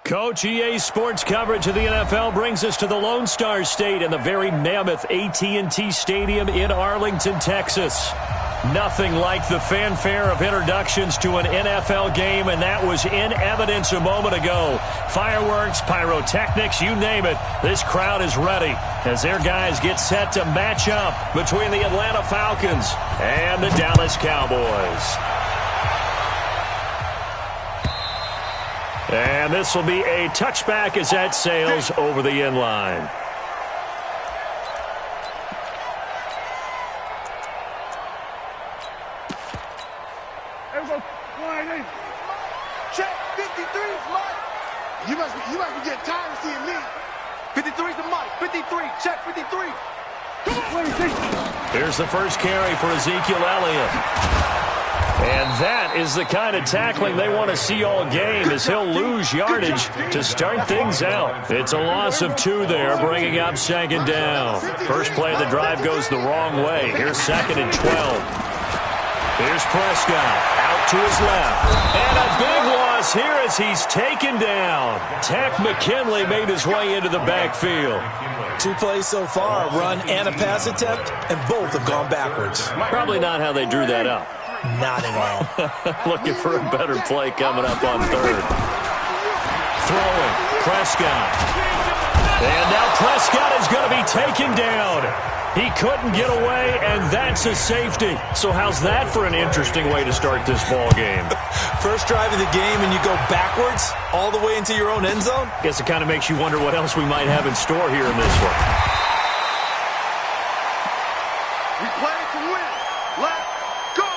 Coach, EA Sports coverage of the NFL brings us to the Lone Star State and the very mammoth AT&T Stadium in Arlington, Texas. Nothing like the fanfare of introductions to an NFL game, and that was in evidence a moment ago. Fireworks, pyrotechnics, you name it. This crowd is ready as their guys get set to match up between the Atlanta Falcons and the Dallas Cowboys. And this will be a touchback as that sails over the end line. Check 53 is Mike. You must be getting tired of seeing me. 53 is the Mike. 53. Check 53. Here's the first carry for Ezekiel Elliott. And that is the kind of tackling they want to see all game, as he'll lose yardage to start things out. It's a loss of 2 there, bringing up second down. First play of the drive goes the wrong way. Here's second and 12. Here's Prescott out to his left. And a big loss here as he's taken down. Tech McKinley made his way into the backfield. 2 plays so far, a run and a pass attempt, and both have gone backwards. Probably not how they drew that up. Not at all. Looking for a better play coming up on third. Throwing, Prescott. And now Prescott is going to be taken down. He couldn't get away, and that's a safety. So how's that for an interesting way to start this ball game? First drive of the game, and you go backwards all the way into your own end zone? Guess it kind of makes you wonder what else we might have in store here in this one. We play to win. Let's go.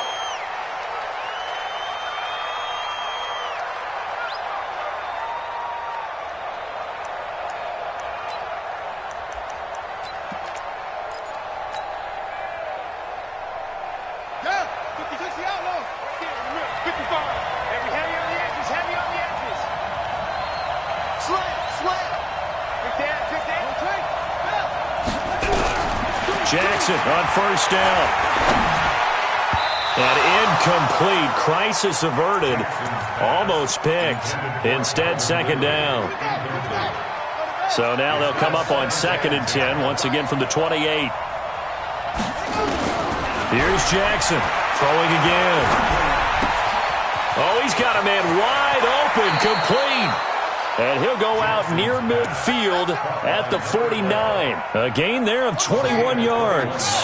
Yeah, 56 the outlaw. 55. Heavy on the edges, heavy on the edges. Slam. Pick down. Jackson on first down. And incomplete. Crisis averted. Almost picked. Instead, second down. So now they'll come up on second and 10, once again from the 28. Here's Jackson throwing again. Oh, he's got a man wide open, complete. And he'll go out near midfield at the 49. A gain there of 21 yards.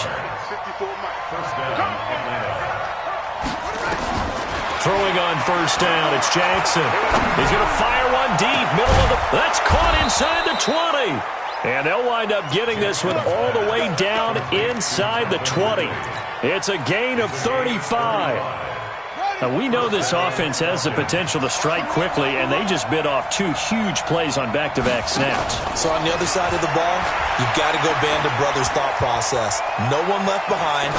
Throwing on first down, it's Jackson. He's going to fire one deep, middle of the... That's caught inside the 20. And they'll wind up getting this one all the way down inside the 20. It's a gain of 35. Now, we know this offense has the potential to strike quickly, and they just bit off 2 huge plays on back-to-back snaps. So on the other side of the ball, you've got to go band of brothers thought process. No one left behind,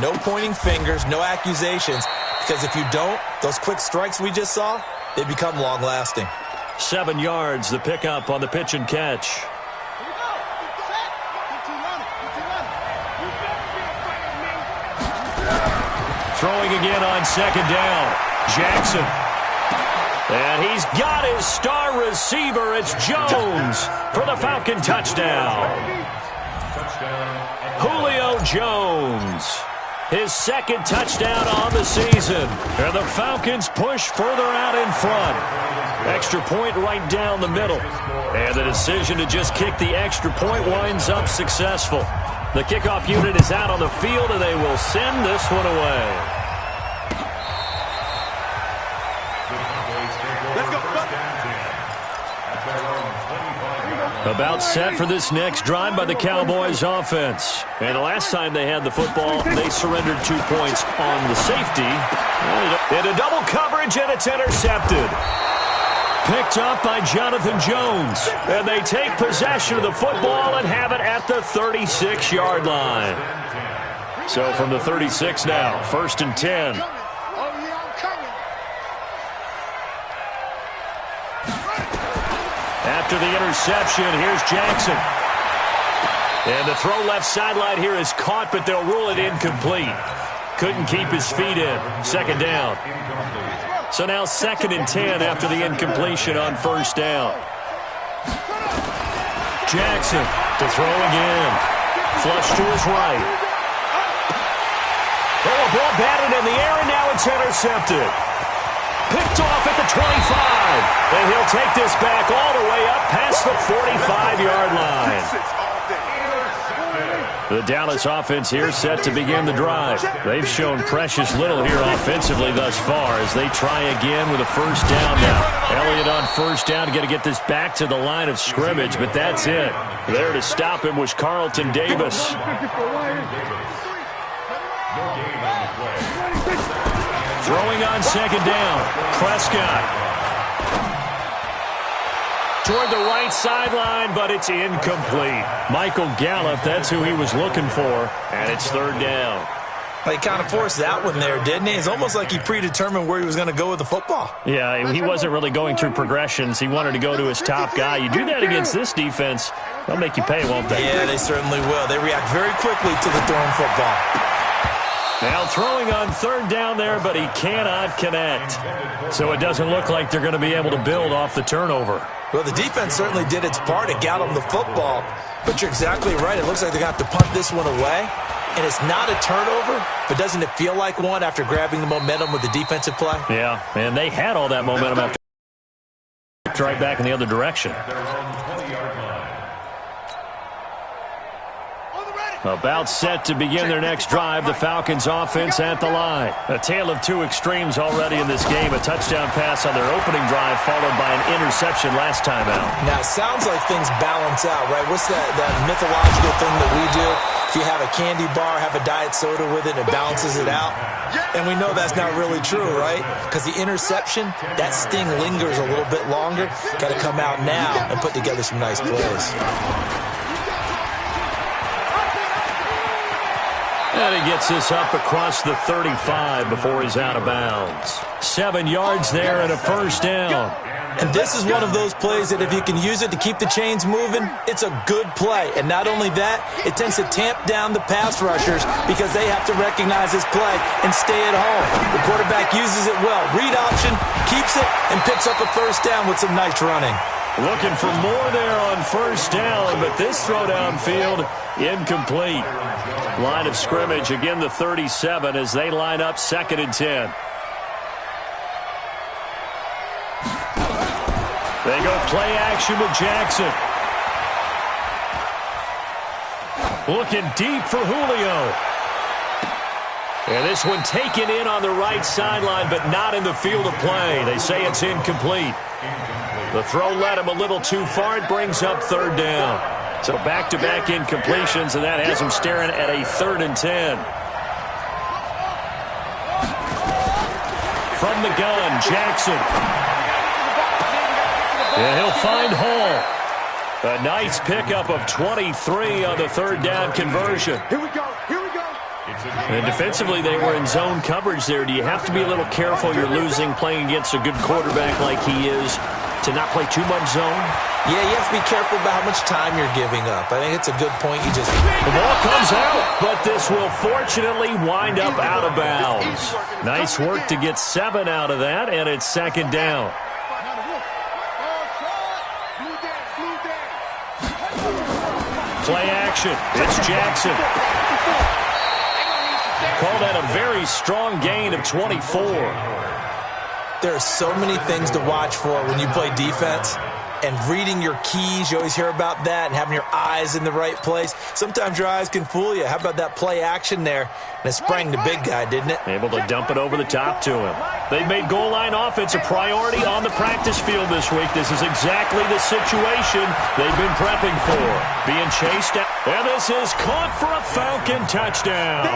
no pointing fingers, no accusations, because if you don't, those quick strikes we just saw, they become long-lasting. 7 yards, the pickup on the pitch and catch. Throwing again on second down. Jackson. And he's got his star receiver. It's Jones for the Falcon touchdown. Julio Jones. His second touchdown on the season. And the Falcons push further out in front. Extra point right down the middle. And the decision to just kick the extra point winds up successful. The kickoff unit is out on the field, and they will send this one away. About set for this next drive by the Cowboys offense. And the last time they had the football, they surrendered 2 points on the safety. Into double coverage, and it's intercepted. Picked up by Jonathan Jones. And they take possession of the football and have it at the 36-yard line. So from the 36 now, first and 10. After the interception, here's Jackson. And the throw left sideline here is caught, but they'll rule it incomplete. Couldn't keep his feet in. Second down. So now 2nd and 10 after the incompletion on first down. Jackson to throw again. Flush to his right. Oh, a ball batted in the air, and now it's intercepted. Picked off at the 25. And he'll take this back all the way up past the 45-yard line. The Dallas offense here set to begin the drive. They've shown precious little here offensively thus far as they try again with a first down now. Elliott on first down, got to get this back to the line of scrimmage, but that's it. There to stop him was Carlton Davis. Throwing on second down, Prescott. Toward the right sideline, but it's incomplete. Michael Gallup, that's who he was looking for, and it's third down. He kind of forced that one there, didn't he? It's almost like he predetermined where he was going to go with the football. Yeah, he wasn't really going through progressions. He wanted to go to his top guy. You do that against this defense, they'll make you pay, won't they? Yeah, they certainly will. They react very quickly to the thrown football. Now throwing on third down there, but he cannot connect. So it doesn't look like they're going to be able to build off the turnover. Well, the defense certainly did its part to get them the football. But you're exactly right. It looks like they're going to have to punt this one away. And it's not a turnover, but doesn't it feel like one after grabbing the momentum with the defensive play? Yeah, and they had all that momentum after right back in the other direction. About set to begin their next drive, the Falcons offense at the line. A tale of two extremes already in this game. A touchdown pass on their opening drive followed by an interception last time out. Now, it sounds like things balance out, right? What's that mythological thing that we do? If you have a candy bar, have a diet soda with it, and it balances it out. And we know that's not really true, right? Because the interception, that sting lingers a little bit longer. Got to come out now and put together some nice plays. And he gets this up across the 35 before he's out of bounds. 7 yards there and a first down. And this is one of those plays that if you can use it to keep the chains moving, it's a good play. And not only that, it tends to tamp down the pass rushers because they have to recognize this play and stay at home. The quarterback uses it well. Read option, keeps it, and picks up a first down with some nice running. Looking for more there on first down, but this throw downfield, incomplete. Line of scrimmage, again the 37 as they line up 2nd and 10. They go play action with Jackson. Looking deep for Julio. And this one taken in on the right sideline, but not in the field of play. They say it's incomplete. The throw led him a little too far. It brings up third down. So back-to-back incompletions, and that has him staring at a 3rd and 10. From the gun, Jackson. And he'll find Hall. A nice pickup of 23 on the third down conversion. Here we go. Here we go. And defensively, they were in zone coverage there. Do you have to be a little careful? You're losing playing against a good quarterback like he is to not play too much zone? Yeah, you have to be careful about how much time you're giving up. I think it's a good point. The ball comes out, but this will fortunately wind up out of bounds. Nice work to get 7 out of that, and it's 2nd down. Play action. It's Jackson. Called that a very strong gain of 24. There are so many things to watch for when you play defense. And reading your keys, you always hear about that, and having your eyes in the right place. Sometimes your eyes can fool you. How about that play action there? And it sprang the big guy, didn't it? Able to dump it over the top to him. They've made goal line offense a priority on the practice field this week. This is exactly the situation they've been prepping for. Being chased out. And this is caught for a Falcon touchdown.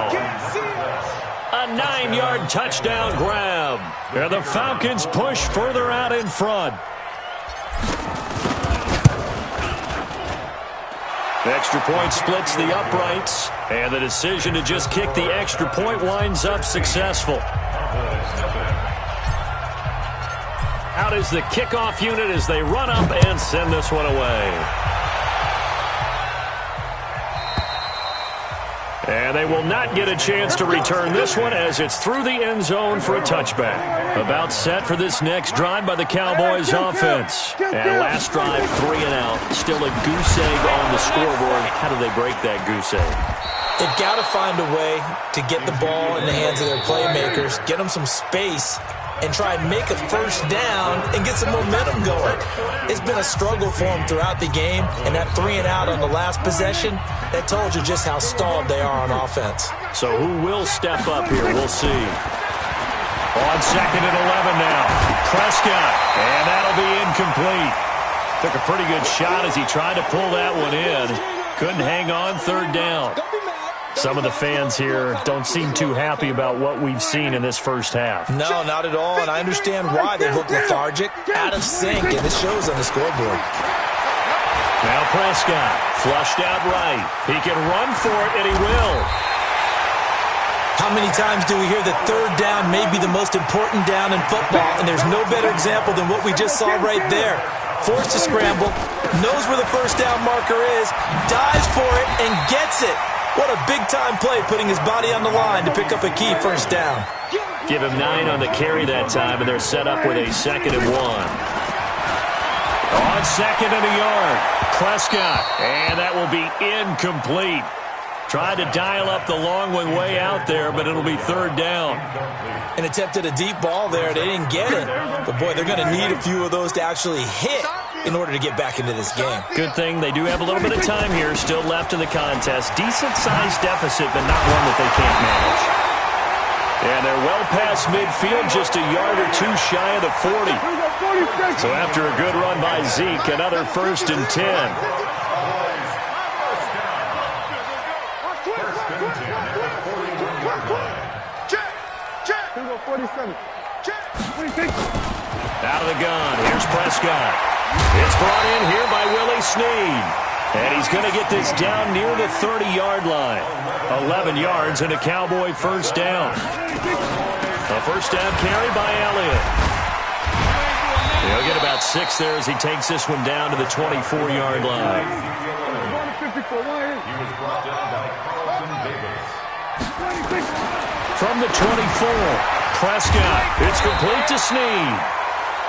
A 9-yard touchdown grab. And the Falcons push further out in front. The extra point splits the uprights, and the decision to just kick the extra point winds up successful. Out is the kickoff unit as they run up and send this one away. And they will not get a chance to return this one as it's through the end zone for a touchback. About set for this next drive by the Cowboys offense. And last drive, 3 and out. Still a goose egg on the scoreboard. How do they break that goose egg? They've got to find a way to get the ball in the hands of their playmakers, get them some space, and try and make a first down and get some momentum going. It's been a struggle for them throughout the game, and that 3 and out on the last possession, that told you just how stalled they are on offense. So who will step up here? We'll see. On 2nd and 11 now. Prescott, and that'll be incomplete. Took a pretty good shot as he tried to pull that one in. Couldn't hang on 3rd down. Some of the fans here don't seem too happy about what we've seen in this first half. No, not at all, and I understand why they look lethargic, out of sync, and it shows on the scoreboard. Now Prescott, flushed out right. He can run for it, and he will. How many times do we hear that 3rd down may be the most important down in football, and there's no better example than what we just saw right there. Forced to scramble, knows where the first down marker is, dives for it, and gets it. What a big-time play, putting his body on the line to pick up a key first down. Give him 9 on the carry that time, and they're set up with a 2nd and 1. On 2nd and a yard, Prescott, and that will be incomplete. Tried to dial up the long one way out there, but it'll be 3rd down. And attempted a deep ball there. They didn't get it. But, boy, they're going to need a few of those to actually hit in order to get back into this game. Good thing they do have a little bit of time here still left in the contest. Decent-sized deficit, but not one that they can't manage. And they're well past midfield, just a yard or two shy of the 40. So after a good run by Zeke, another 1st and 10. Out of the gun, here's Prescott. It's brought in here by Willie Snead. And he's going to get this down near the 30-yard line. 11 yards and a Cowboy first down. A first down carry by Elliott. He'll get about 6 there as he takes this one down to the 24-yard line. From the 24. Prescott, it's complete to Snead.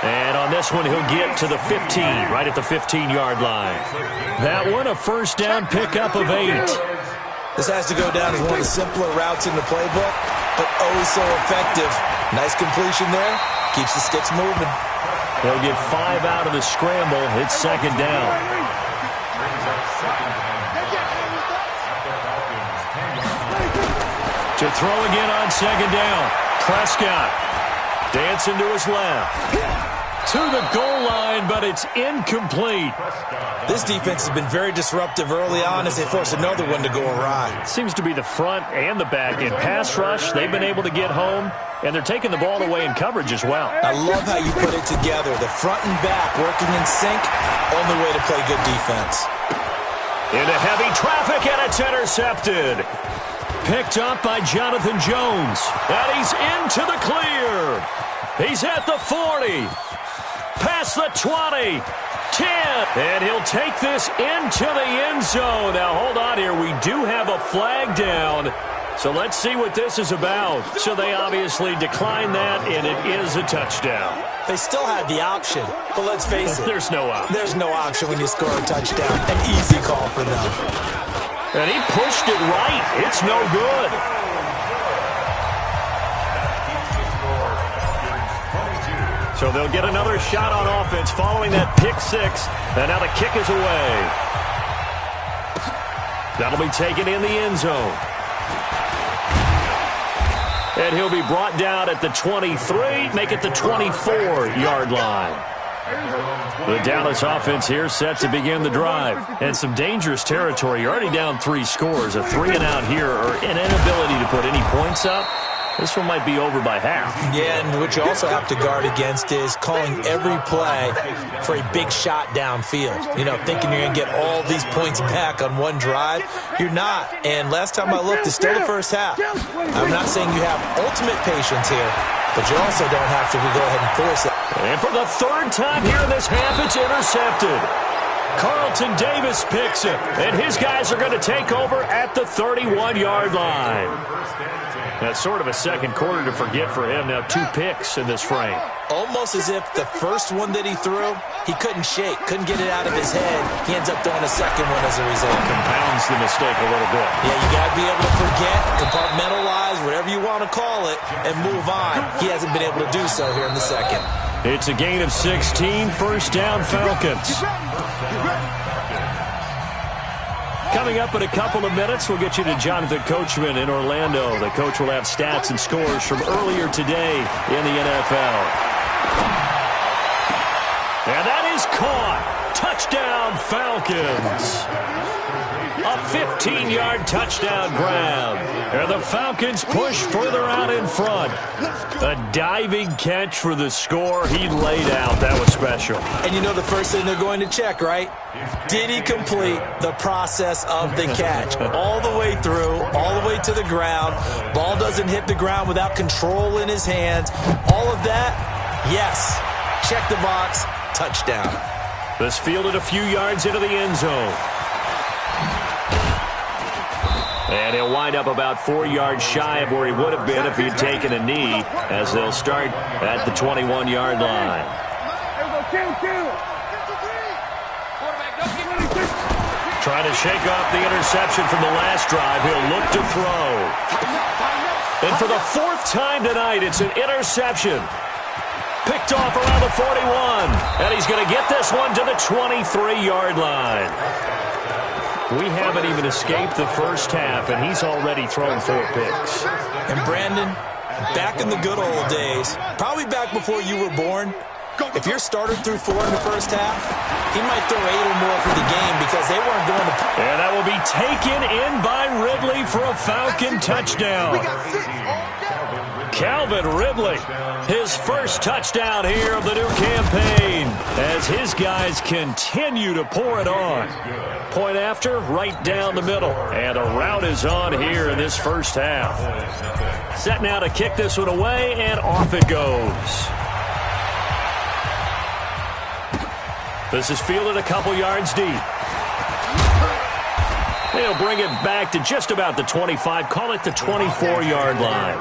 And on this one, he'll get to the 15, right at the 15-yard line. That one, a first down pickup of 8. This has to go down as one of the simpler routes in the playbook, but always so effective. Nice completion there. Keeps the sticks moving. They'll get 5 out of the scramble. It's 2nd down. To throw again on 2nd down. Prescott dancing to his left. To the goal line, but it's incomplete. This defense has been very disruptive early on as they force another one to go awry. It seems to be the front and the back. In pass rush, they've been able to get home, and they're taking the ball away in coverage as well. I love how you put it together. The front and back working in sync, only way to play good defense. Into heavy traffic, and it's intercepted. Picked up by Jonathan Jones. And he's into the clear. He's at the 40. Past the 20. 10. And he'll take this into the end zone. Now, hold on here. We do have a flag down. So let's see what this is about. So they obviously declined that, and it is a touchdown. They still had the option, but let's face it. There's no option. There's no option when you score a touchdown. An easy call for them. And he pushed it right. It's no good. So they'll get another shot on offense following that pick 6. And now the kick is away. That'll be taken in the end zone. And he'll be brought down at the 23, make it the 24-yard line. The Dallas offense here set to begin the drive. And some dangerous territory. You're already down 3 scores. A 3 and out here, or an inability to put any points up. This one might be over by half. Yeah, and what you also have to guard against is calling every play for a big shot downfield. You know, thinking you're going to get all these points back on one drive. You're not. And last time I looked, it's still the first half. I'm not saying you have ultimate patience here, but you also don't have to go ahead and force it. And for the 3rd time here in this half, it's intercepted. Carlton Davis picks it, and his guys are going to take over at the 31-yard line. That's sort of a second quarter to forget for him. Now 2 picks in this frame. Almost as if the first one that he threw, he couldn't shake, couldn't get it out of his head. He ends up throwing a second one as a result. Compounds the mistake a little bit. Yeah, you got to be able to forget, compartmentalize, whatever you want to call it, and move on. He hasn't been able to do so here in the second. It's a gain of 16, first down Falcons. Coming up in a couple of minutes, we'll get you to Jonathan Coachman in Orlando. The coach will have stats and scores from earlier today in the NFL. And that is caught. Touchdown, Falcons. A 15-yard touchdown grab. And the Falcons push further out in front. A diving catch for the score. He laid out. That was special. And you know the first thing they're going to check, right? Did he complete the process of the catch? All the way through, all the way to the ground. Ball doesn't hit the ground without control in his hands. All of that, yes. Check the box. Touchdown. This fielded a few yards into the end zone. And he'll wind up about 4 yards shy of where he would have been if he'd taken a knee, as they'll start at the 21-yard line. Trying to shake off the interception from the last drive. He'll look to throw. And for the 4th time tonight, it's an interception. Picked off around the 41. And he's going to get this one to the 23-yard line. We haven't even escaped the first half, and he's already thrown 4 picks. And Brandon, back in the good old days, probably back before you were born, if your starter threw 4 in the first half, he might throw 8 or more for the game because they weren't going to... And that will be taken in by Ridley for a Falcon touchdown. Calvin Ridley, his first touchdown here of the new campaign, as his guys continue to pour it on. Point after, right down the middle. And the route is on here in this first half. Set now to kick this one away, and off it goes. This is fielded a couple yards deep. They'll bring it back to just about the 25, call it the 24-yard line.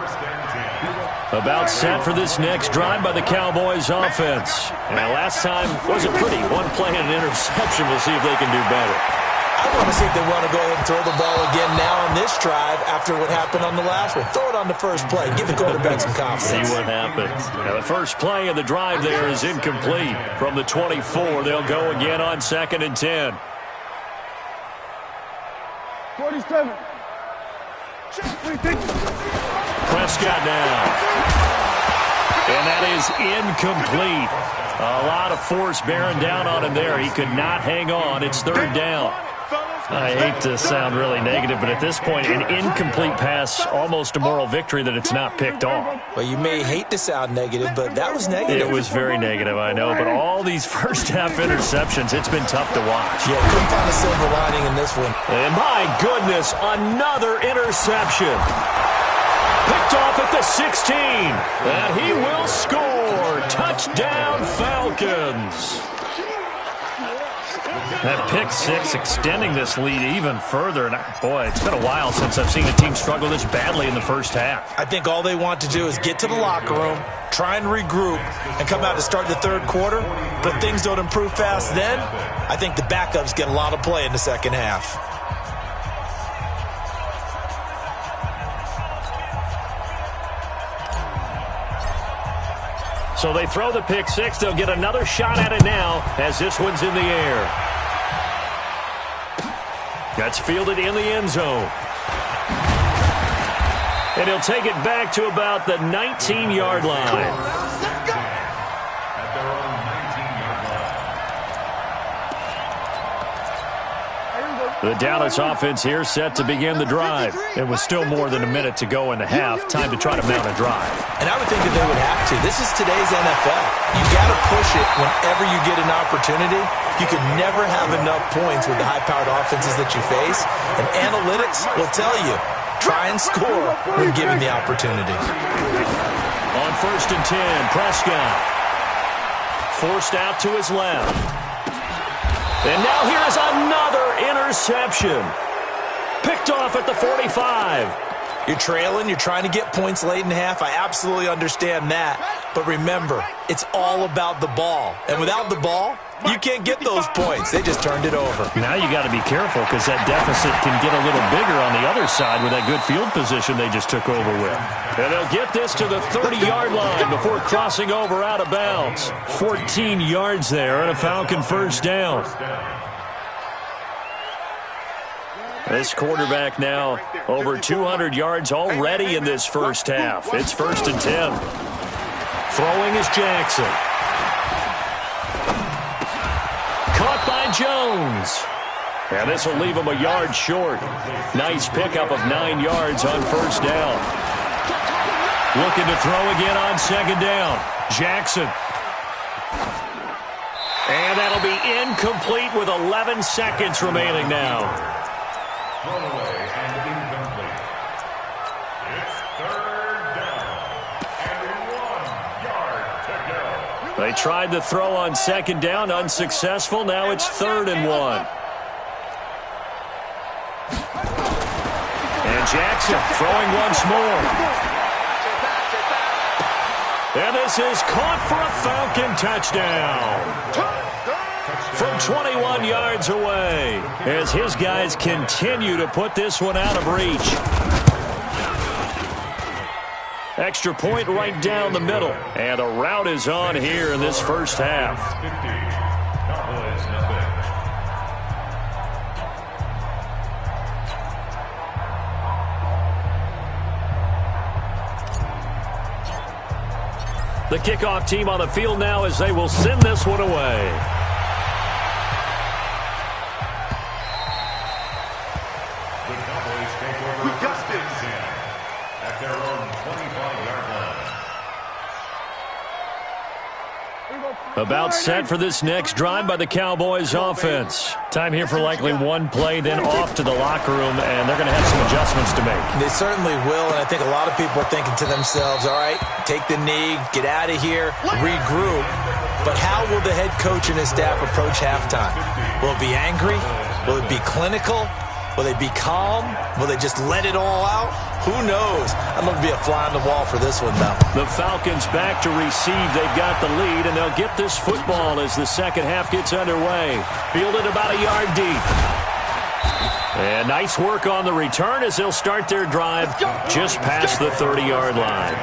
About set for this next drive by the Cowboys offense. And last time wasn't pretty. One play and an interception. We'll see if they can do better. I want to see if they want to go ahead and throw the ball again now on this drive after what happened on the last one. Throw it on the first play. Give the quarterback some confidence. See what happens. Now, the first play of the drive there is incomplete. From the 24, they'll go again on 2nd and 10. 47. Prescott now. And that is incomplete. A lot of force bearing down on him there. He could not hang on. It's 3rd down. I hate to sound really negative, but at this point, an incomplete pass, almost a moral victory that it's not picked off. Well, you may hate to sound negative, but that was negative. It was very negative, I know, but all these first-half interceptions, it's been tough to watch. Yeah, couldn't find a silver lining in this one. And my goodness, another interception. Picked off at the 16, and he will score. Touchdown, Falcons. That pick 6 extending this lead even further. And boy, it's been a while since I've seen a team struggle this badly in the first half. I think all they want to do is get to the locker room, try and regroup, and come out to start the 3rd quarter. But if things don't improve fast then, I think the backups get a lot of play in the second half. So they throw the pick 6. They'll get another shot at it now as this one's in the air. That's fielded in the end zone. And he'll take it back to about the 19-yard line. The Dallas offense here set to begin the drive. It was still more than a minute to go in the half. Time to try to mount a drive. And I would think that they would have to. This is today's NFL. You got to push it whenever you get an opportunity. You can never have enough points with the high-powered offenses that you face. And analytics will tell you, try and score when given the opportunity. On 1st and 10, Prescott. Forced out to his left. And now here is another interception. Picked off at the 45. You're trailing, you're trying to get points late in half. I absolutely understand that. But remember, it's all about the ball. And without the ball, you can't get those points. They just turned it over. Now you got to be careful because that deficit can get a little bigger on the other side with that good field position they just took over with. And they'll get this to the 30-yard line before crossing over out of bounds. 14 yards there and a Falcon first down. This quarterback now over 200 yards already in this first half. It's 1st and 10. Throwing is Jackson. Caught by Jones. And this will leave him a yard short. Nice pickup of 9 yards on first down. Looking to throw again on second down. Jackson. And that'll be incomplete with 11 seconds remaining now. Thrown away and incomplete. It's 3rd down and 1 yard to go. They tried to throw on second down, unsuccessful. Now it's 3rd and 1. And Jackson throwing once more. And this is caught for a Falcon touchdown. From 21 yards away, as his guys continue to put this one out of reach. Extra point right down the middle. And a rout is on here in this first half. The kickoff team on the field now as they will send this one away. At their own 25-yard line. About set for this next drive by the Cowboys offense. Time here for likely one play, then off to the locker room, and they're going to have some adjustments to make. They certainly will, and I think a lot of people are thinking to themselves, all right, take the knee, get out of here, regroup. But how will the head coach and his staff approach halftime? Will it be angry? Will it be clinical? Will they be calm? Will they just let it all out? Who knows? I'd love to be a fly on the wall for this one, though. The Falcons back to receive. They've got the lead, and they'll get this football as the second half gets underway. Fielded about a yard deep. And nice work on the return as they'll start their drive just past the 30-yard line.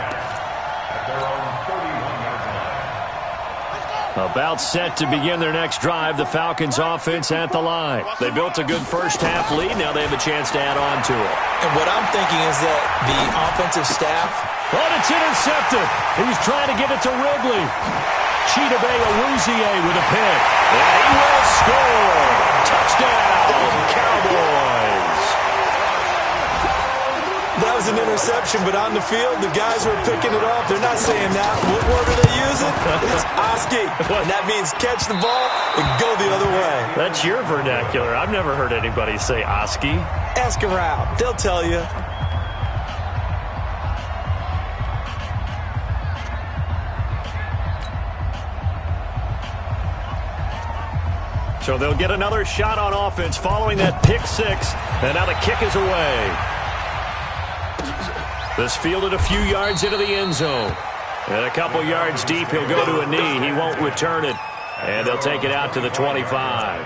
About set to begin their next drive, the Falcons offense at the line. They built a good first half lead. Now they have a chance to add on to it. And what I'm thinking is that the offensive staff... Oh, it's intercepted. He's trying to get it to Ridley. Chidobe Awuzie with a pick. And he will score. Touchdown, Cowboys. That was an interception, but on the field, the guys who are picking it up, they're not saying that. What word are they using? It's Oski. And that means catch the ball and go the other way. That's your vernacular. I've never heard anybody say Oski. Ask around. They'll tell you. So they'll get another shot on offense following that pick six. And now the kick is away. This fielded a few yards into the end zone. And a couple yards deep, he'll go to a knee. He won't return it. And they'll take it out to the 25.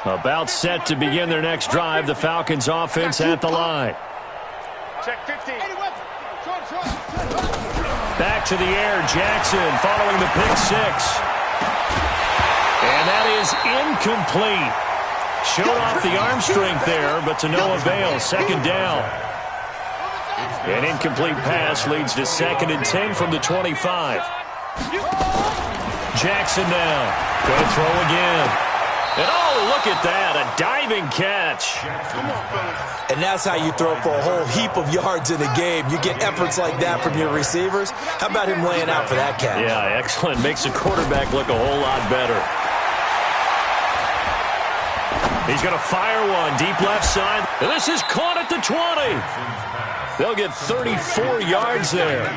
About set to begin their next drive, the Falcons offense at the line. Check 15. Back to the air, Jackson following the pick six. And that is incomplete. Showed off the arm strength there, but to no avail. Second down. An incomplete pass leads to 2nd and 10 from the 25. Jackson now. Going to throw again. And oh, look at that. A diving catch. And that's how you throw for a whole heap of yards in a game. You get efforts like that from your receivers. How about him laying out for that catch? Yeah, excellent. Makes the quarterback look a whole lot better. He's going to fire one deep left side. And this is caught at the 20. They'll get 34 yards there.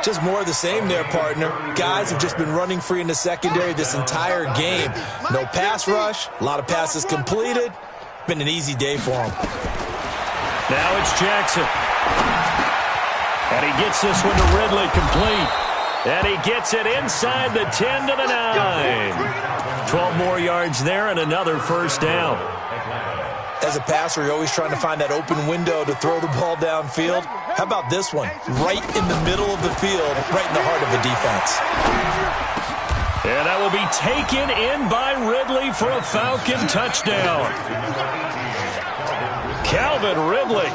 Just more of the same there, partner. Guys have just been running free in the secondary this entire game. No pass rush, a lot of passes completed. Been an easy day for them. Now it's Jackson. And he gets this one to Ridley complete. And he gets it inside the 10 to the 9. 12 more yards there and another first down. As a passer, you're always trying to find that open window to throw the ball downfield. How about this one? Right in the middle of the field, right in the heart of the defense. And that will be taken in by Ridley for a Falcon touchdown. Calvin Ridley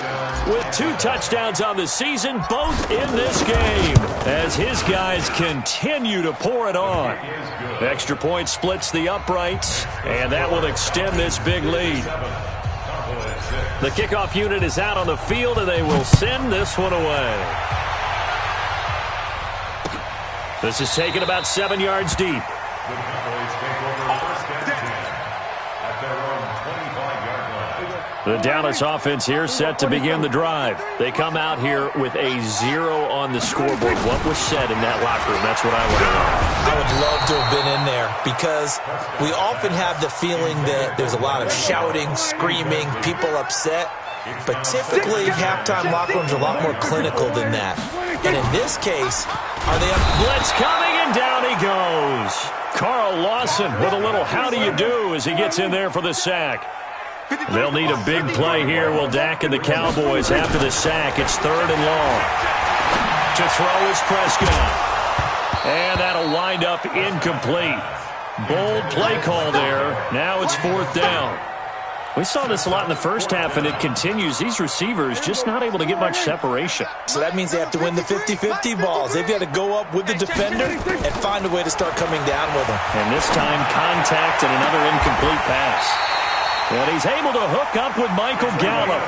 with 2 touchdowns on the season, both in this game, as his guys continue to pour it on. Extra point splits the uprights, and that will extend this big lead. The kickoff unit is out on the field, and they will send this one away. This is taken about 7 yards deep. The Dallas offense here set to begin the drive. They come out here with a 0 on the scoreboard. What was said in that locker room? That's what I want to know. I would love to have been in there because we often have the feeling that there's a lot of shouting, screaming, people upset. But typically, halftime locker rooms are a lot more clinical than that. And in this case, are they up? Blitz coming, and down he goes. Carl Lawson with a little how do you do as he gets in there for the sack. They'll need a big play here. Will Dak and the Cowboys after the sack. It's 3rd and long. To throw is Prescott. And that'll wind up incomplete. Bold play call there. Now it's 4th down. We saw this a lot in the first half, and it continues. These receivers just not able to get much separation. So that means they have to win the 50-50 balls. They've got to go up with the defender and find a way to start coming down with them. And this time, contact and another incomplete pass. And he's able to hook up with Michael Gallup.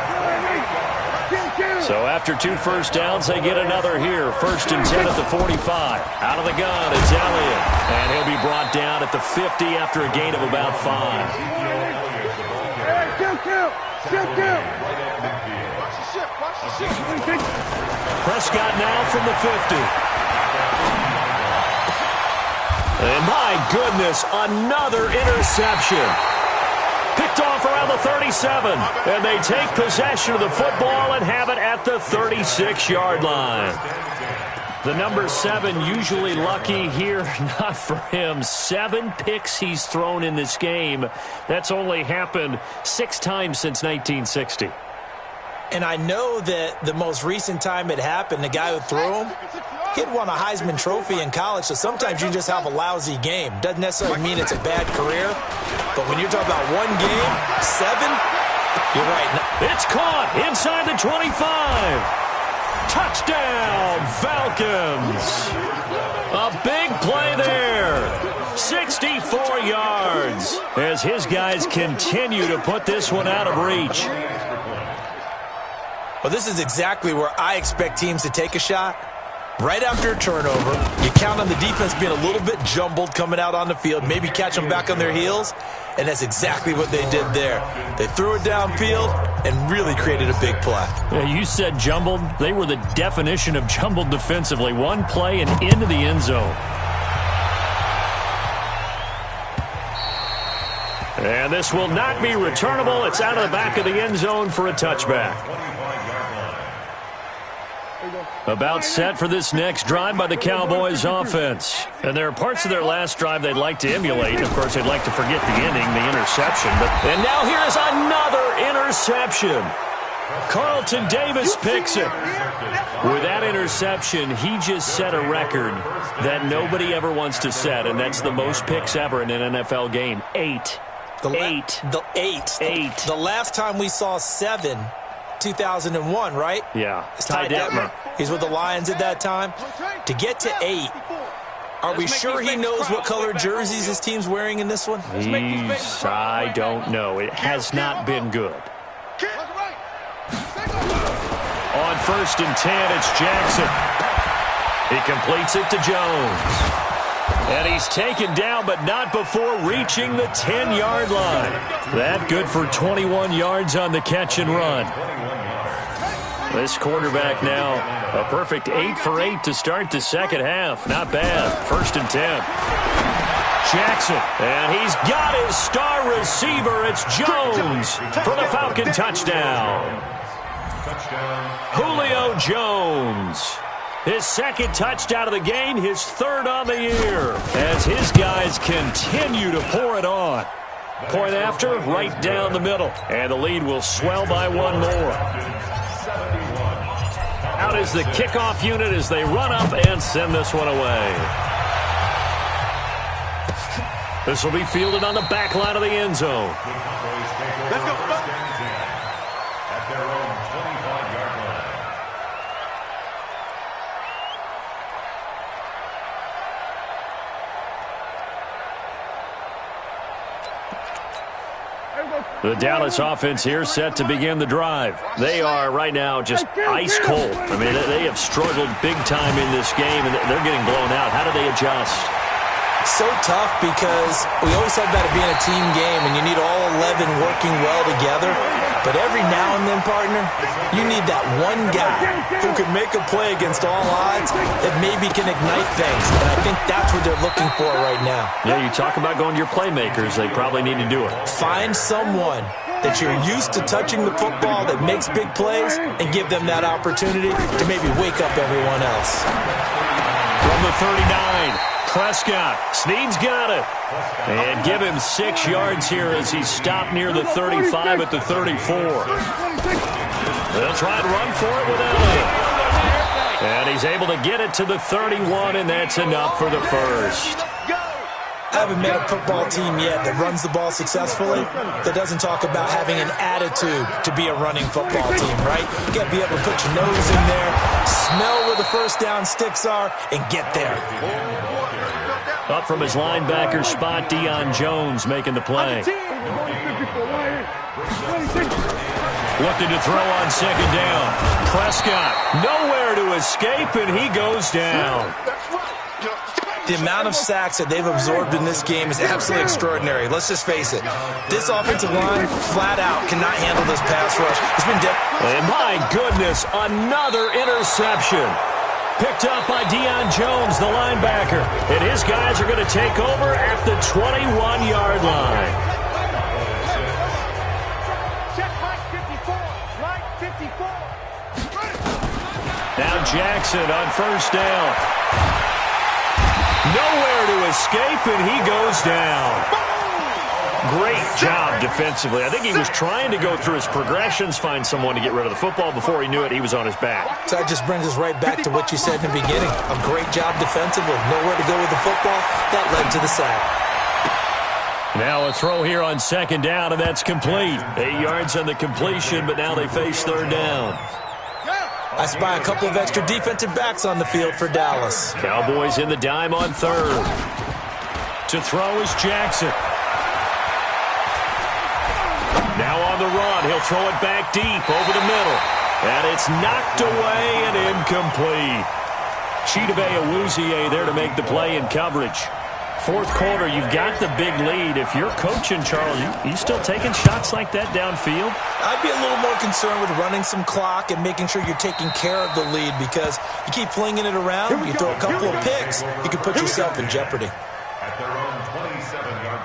So after 2 first downs, they get another here. 1st and 10 at the 45. Out of the gun, it's Elliott. And he'll be brought down at the 50 after a gain of about 5. Prescott now from the 50. And my goodness, another interception. Picked off around the 37. And they take possession of the football and have it at the 36-yard line. The number 7 usually lucky here, not for him. 7 picks he's thrown in this game. That's only happened 6 times since 1960. And I know that the most recent time it happened, the guy who threw him, he'd won a Heisman Trophy in college, so sometimes you just have a lousy game. Doesn't necessarily mean it's a bad career, but when you're talking about 1 game, 7, you're right. It's caught inside the 25. Touchdown, Falcons. A big play there. 64 yards as his guys continue to put this one out of reach. Well, this is exactly where I expect teams to take a shot. Right after a turnover, you count on the defense being a little bit jumbled coming out on the field, maybe catch them back on their heels, and that's exactly what they did there. They threw it downfield and really created a big play. Yeah, you said jumbled. They were the definition of jumbled defensively. 1 play and into the end zone. And this will not be returnable. It's out of the back of the end zone for a touchback. About set for this next drive by the Cowboys offense. And there are parts of their last drive they'd like to emulate. Of course, they'd like to forget the inning, the interception. And now here's another interception. Carlton Davis picks it. With that interception, he just set a record that nobody ever wants to set, and that's the most picks ever in an NFL game. 8. The last time we saw 7, 2001, right? Yeah. It's Ty Detmer. He's with the Lions at that time. To get to 8, are we sure he knows what color jerseys his team's wearing in this one? I don't know. It has not been good. On 1st and 10, it's Jackson. He completes it to Jones. And he's taken down, but not before reaching the 10-yard line. That good for 21 yards on the catch and run. This quarterback now, a perfect 8 for 8 to start the second half. Not bad. 1st and 10. Jackson, and he's got his star receiver. It's Jones for the Falcon touchdown. Julio Jones. His 2nd touchdown of the game, his 3rd on the year, as his guys continue to pour it on. Point after, right down the middle, and the lead will swell by 1 more. Out is the kickoff unit as they run up and send this one away. This will be fielded on the back line of the end zone. Let's go, Buck. At their own 25-yard line. The Dallas offense here set to begin the drive. They are right now just ice cold. I mean, they have struggled big time in this game, and they're getting blown out. How do they adjust? So tough because we always said about it being a team game, and you need all 11 working well together. But every now and then, partner, you need that one guy who can make a play against all odds that maybe can ignite things. And I think that's what they're looking for right now. Yeah, you talk about going to your playmakers. They probably need to do it. Find someone that you're used to touching the football that makes big plays and give them that opportunity to maybe wake up everyone else. From the 39, Prescott. Snead's got it. And give him 6 yards here as he's stopped near the 35 at the 34. They'll try and run for it with Elliott. And he's able to get it to the 31, and that's enough for the first. I haven't met a football team yet that runs the ball successfully that doesn't talk about having an attitude to be a running football team, right? You got to be able to put your nose in there, smell where the first down sticks are, and get there. Up from his linebacker spot, Deion Jones making the play. Looking to throw on 2nd down. Prescott nowhere to escape, and he goes down. The amount of sacks that they've absorbed in this game is absolutely extraordinary. Let's just face it. This offensive line, flat out, cannot handle this pass rush. It's been and my goodness, another interception. Picked up by Deion Jones, the linebacker. And his guys are going to take over at the 21-yard line. Check Mike 54. Mike 54. Now Jackson on 1st down. Nowhere to escape, and he goes down. Great job defensively. I think he was trying to go through his progressions, find someone to get rid of the football. Before he knew it, he was on his back. So that just brings us right back to what you said in the beginning. A great job defensively. Nowhere to go with the football. That led to the sack. Now a throw here on 2nd down, and that's complete. 8 yards on the completion, but now they face 3rd down. I spy a couple of extra defensive backs on the field for Dallas. Cowboys in the dime on 3rd. To throw is Jackson. Now on the run, he'll throw it back deep over the middle. And it's knocked away and incomplete. Chidobe Awuzie there to make the play in coverage. 4th quarter, you've got the big lead. If you're coaching, Charles, you still taking shots like that downfield? I'd be a little more concerned with running some clock and making sure you're taking care of the lead, because you keep flinging it around, you throw a couple of picks, you can put yourself in jeopardy. At their own 27-yard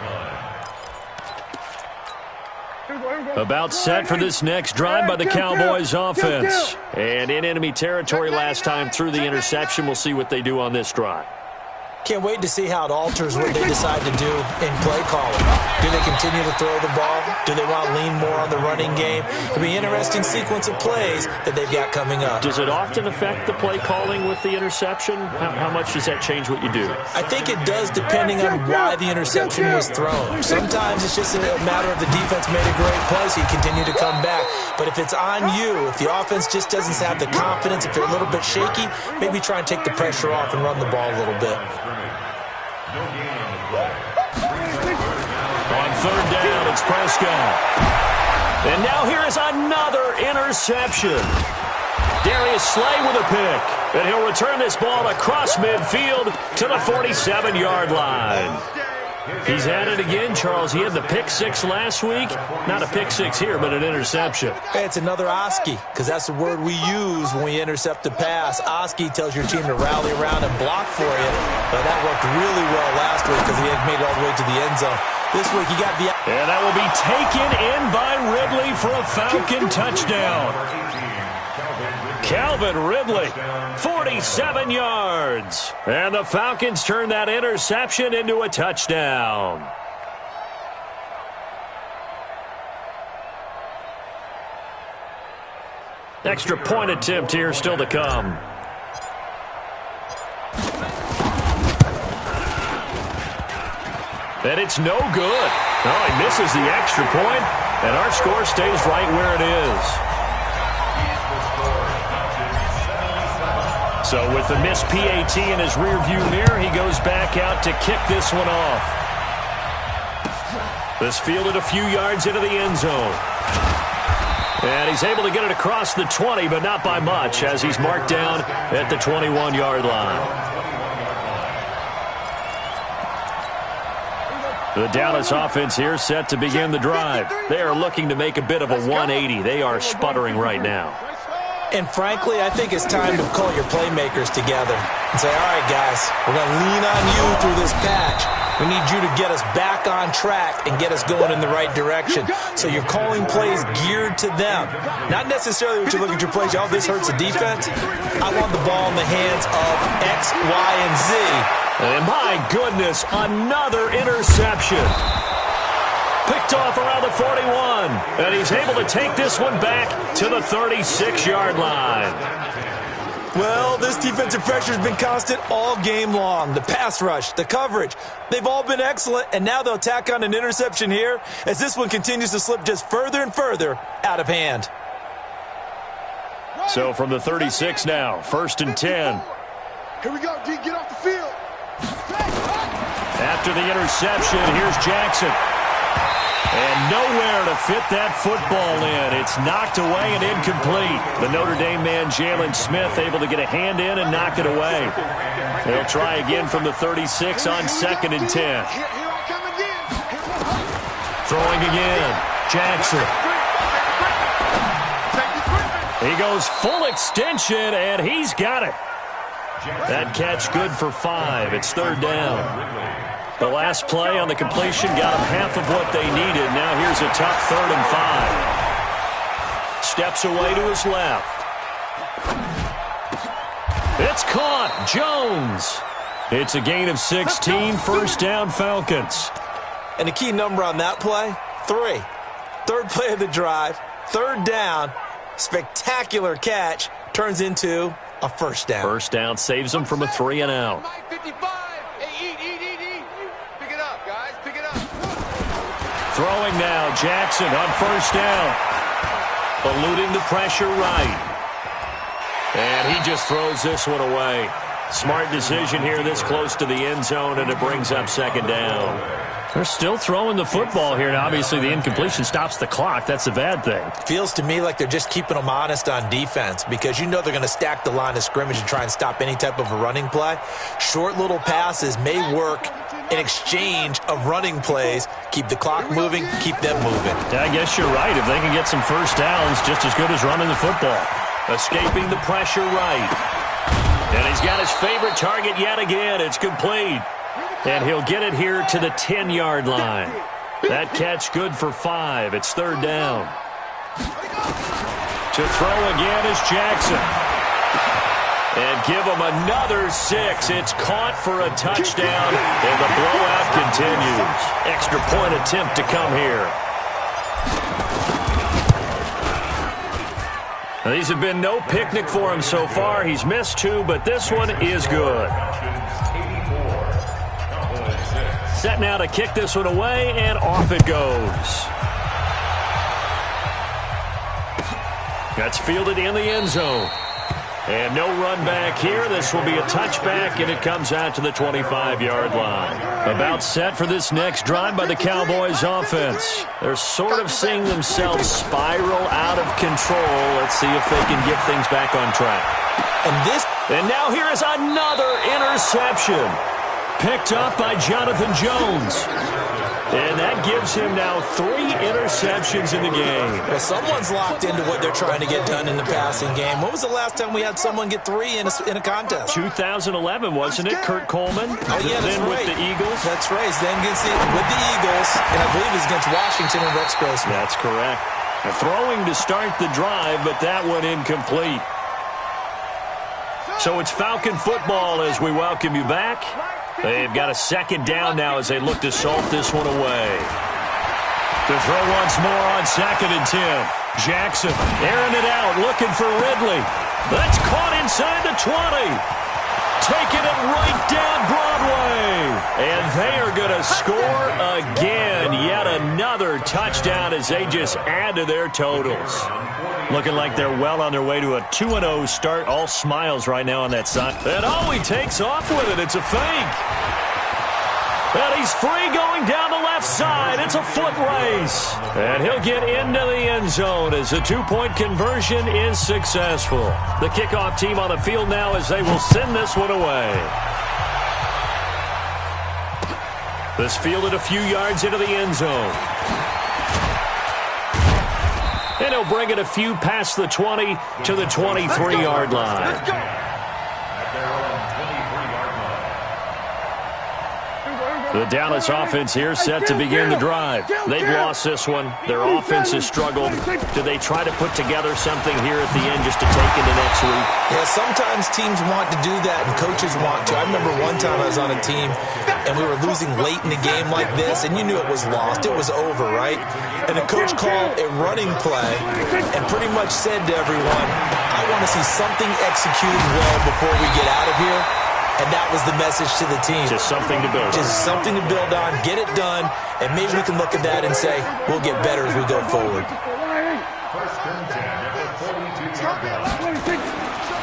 line. About set for this next drive by the Cowboys offense. And in enemy territory last time through the interception. We'll see what they do on this drive. Can't wait to see how it alters what they decide to do in play calling. Do they continue to throw the ball? Do they want to lean more on the running game? It'll be an interesting sequence of plays that they've got coming up. Does it often affect the play calling with the interception? How much does that change what you do? I think it does, depending on why the interception was thrown. Sometimes it's just a matter of the defense made a great play, so you continue to come back. But if it's on you, if the offense just doesn't have the confidence, if they're a little bit shaky, maybe try and take the pressure off and run the ball a little bit. No gain on the play. On 3rd down, it's Prescott. And now here is another interception. Darius Slay with a pick. And he'll return this ball across midfield to the 47-yard line. He's at it again, Charles. He had the pick six last week. Not a pick six here, but an interception. Hey, it's another Oski, because that's the word we use when we intercept a pass. Oski tells your team to rally around and block for you. But that worked really well last week because he had made it all the way to the end zone. This week, he got the... And that will be taken in by Ridley for a Falcon touchdown. Calvin Ridley, 47 yards. And the Falcons turn that interception into a touchdown. Extra point attempt here still to come. And it's no good. Oh, he misses the extra point, and our score stays right where it is. So with the missed PAT in his rearview mirror, he goes back out to kick this one off. This fielded a few yards into the end zone. And he's able to get it across the 20, but not by much, as he's marked down at the 21-yard line. The Dallas offense here set to begin the drive. They are looking to make a bit of a 180. They are sputtering right now. And frankly, I think it's time to call your playmakers together and say, all right, guys, we're going to lean on you through this patch. We need you to get us back on track and get us going in the right direction. So you're calling plays geared to them. Not necessarily what you look at your plays, oh, this hurts the defense. I want the ball in the hands of X, Y, and Z. And my goodness, another interception. Picked off around the 41. And he's able to take this one back to the 36-yard line. Well, this defensive pressure has been constant all game long. The pass rush, the coverage, they've all been excellent, and now they'll tack on an interception here as this one continues to slip just further and further out of hand. So from the 36 now, 1st and 10. Here we go, D. Get off the field. After the interception, here's Jackson. And nowhere to fit that football in. It's knocked away and incomplete. The Notre Dame man, Jalen Smith, able to get a hand in and knock it away. They'll try again from the 36 on 2nd and 10. Throwing again. Jackson. He goes full extension, and he's got it. That catch good for 5. It's 3rd down. The last play on the completion got them half of what they needed. Now here's a tough 3rd and 5. Steps away to his left. It's caught. Jones. It's a gain of 16. 1st down, Falcons. And the key number on that play, 3. 3rd play of the drive, 3rd down, spectacular catch, turns into a 1st down. 1st down saves them from a 3 and out. Throwing now, Jackson on 1st down. Eluding the pressure right. And he just throws this one away. Smart decision here this close to the end zone, and it brings up 2nd down. They're still throwing the football here, and obviously the incompletion stops the clock. That's a bad thing. Feels to me like they're just keeping them honest on defense because you know they're going to stack the line of scrimmage and try and stop any type of a running play. Short little passes may work in exchange of running plays. Keep the clock moving, keep them moving. I guess you're right. If they can get some 1st downs, just as good as running the football. Escaping the pressure right. And he's got his favorite target yet again. It's complete. And he'll get it here to the 10-yard line. That catch good for 5. It's 3rd down. To throw again is Jackson. And give him another 6. It's caught for a touchdown, and the blowout continues. Extra point attempt to come here. Now, these have been no picnic for him so far. He's missed 2, but this one is good. Set now to kick this one away, and off it goes. That's fielded in the end zone. And no run back here. This will be a touchback, and it comes out to the 25-yard line. About set for this next drive by the Cowboys offense. They're sort of seeing themselves spiral out of control. Let's see if they can get things back on track. And now here is another interception. Picked up by Jonathan Jones. And that gives him now 3 interceptions in the game. Well, someone's locked into what they're trying to get done in the passing game. When was the last time we had someone get 3 in a contest? 2011, wasn't it? Kurt Coleman. Oh, yeah, that's then right. With the Eagles. That's right. Then with the Eagles, and I believe it's against Washington and Rex Grossman. That's correct. Throwing to start the drive, but that one incomplete. So it's Falcon football as we welcome you back. They've got a second down now as they look to salt this one away. To throw once more on 2nd and 10. Jackson airing it out, looking for Ridley. That's caught inside the 20. Taking it right down Broadway. And they are going to score again. Yet another touchdown as they just add to their totals. Looking like they're well on their way to a 2-0 start. All smiles right now on that side. And he takes off with it. It's a fake. And he's free going down the left side. It's a foot race. And he'll get into the end zone as the 2-point conversion is successful. The kickoff team on the field now as they will send this one away. This fielded a few yards into the end zone. And he'll bring it a few past the 20 to the 23-yard line. At their own 23-yard line. The Dallas offense here set to begin the drive. They've lost this one. Their offense has struggled. Do they try to put together something here at the end just to take into next week? Yeah, sometimes teams want to do that and coaches want to. I remember one time I was on a team and we were losing late in a game like this, and you knew it was lost. It was over, right? And the coach called a running play and pretty much said to everyone, I want to see something executed well before we get out of here. And that was the message to the team. Just something to build on. Just something to build on, get it done, and maybe we can look at that and say, we'll get better as we go forward. First and 10 at the 42-yard line.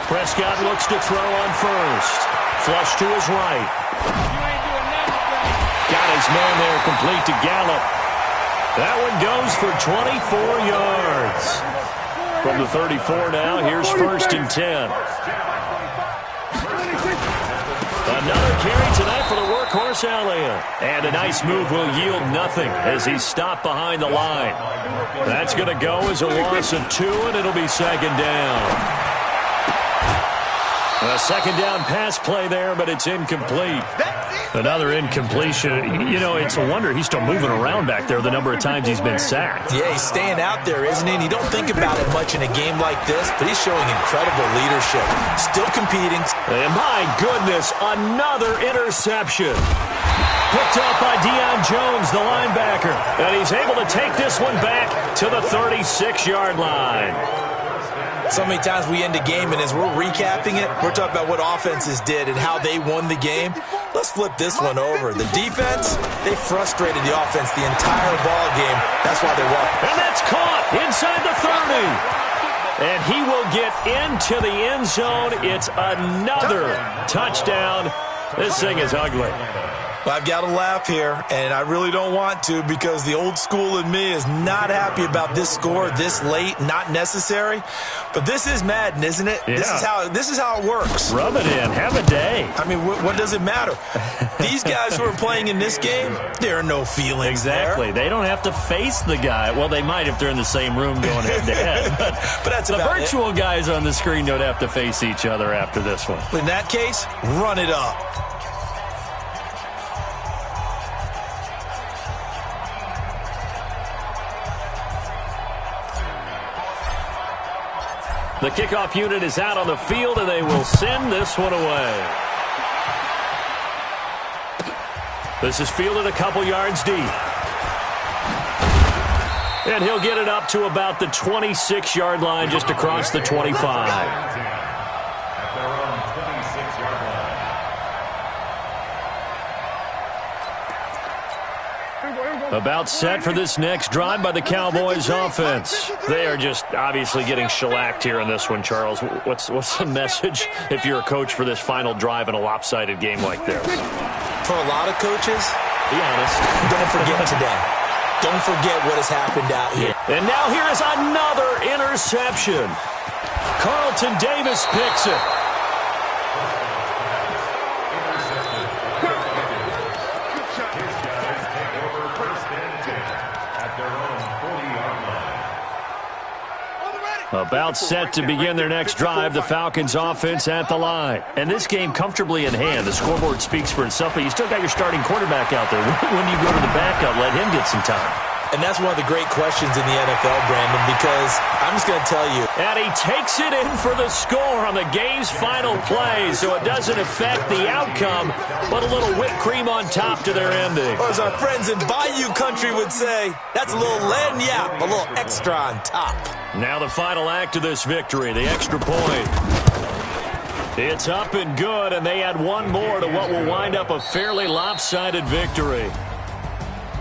Prescott looks to throw on first. Flush to his right. Got his man there, complete to Gallup. That one goes for 24 yards. From the 34 now, here's 1st and 10. Another carry tonight for the workhorse Elliott. And a nice move will yield nothing as he's stopped behind the line. That's going to go as a loss of 2, and it'll be 2nd down. A 2nd down pass play there, but it's incomplete. Another incompletion. You know, it's a wonder he's still moving around back there the number of times he's been sacked. Yeah, he's staying out there, isn't he? And you don't think about it much in a game like this, but he's showing incredible leadership. Still competing. And my goodness, another interception. Picked up by Deion Jones, the linebacker. And he's able to take this one back to the 36-yard line. So many times we end a game, and as we're recapping it, we're talking about what offenses did and how they won the game. Let's flip this one over. The defense, they frustrated the offense the entire ball game. That's why they won. And that's caught inside the 30. And he will get into the end zone. It's another touchdown. This thing is ugly. I've got to laugh here, and I really don't want to because the old school in me is not happy about this score this late, not necessary. But this is Madden, isn't it? Yeah. This is how it works. Rub it in. Have a day. I mean, what does it matter? These guys who are playing in this game, there are no feelings Exactly. there. They don't have to face the guy. Well, they might if they're in the same room going head-to-head. But that's the about virtual guys on the screen don't have to face each other after this one. In that case, run it up. The kickoff unit is out on the field, and they will send this one away. This is fielded a couple yards deep. And he'll get it up to about the 26-yard line, just across the 25. At their own 26-yard line. About set for this next drive by the Cowboys offense. They are just obviously getting shellacked here in this one, Charles. What's the message if you're a coach for this final drive in a lopsided game like this? For a lot of coaches, Be honest. don't forget today. Don't forget what has happened out here. And now here is another interception. Carlton Davis picks it. over first and 10 at their own 40-yard line. About set to begin their next drive, the Falcons offense at the line. And this game comfortably in hand. The scoreboard speaks for itself, but you still got your starting quarterback out there. When do you go to the backup, let him get some time? And that's one of the great questions in the NFL, Brandon, because I'm just going to tell you. And he takes it in for the score on the game's final play, so it doesn't affect the outcome, but a little whipped cream on top to their ending. Or as our friends in Bayou Country would say, that's a little lagniappe, a little extra on top. Now the final act of this victory, the extra point. It's up and good, and they add one more to what will wind up a fairly lopsided victory.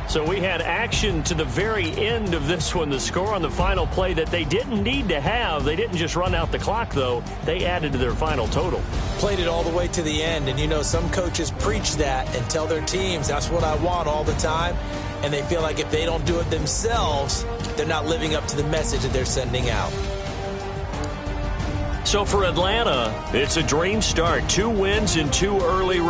So we had action to the very end of this one. The score on the final play that they didn't need to have. They didn't just run out the clock, though. They added to their final total. Played it all the way to the end. And, you know, some coaches preach that and tell their teams, that's what I want all the time. And they feel like if they don't do it themselves, they're not living up to the message that they're sending out. So for Atlanta, it's a dream start. 2 wins in 2 early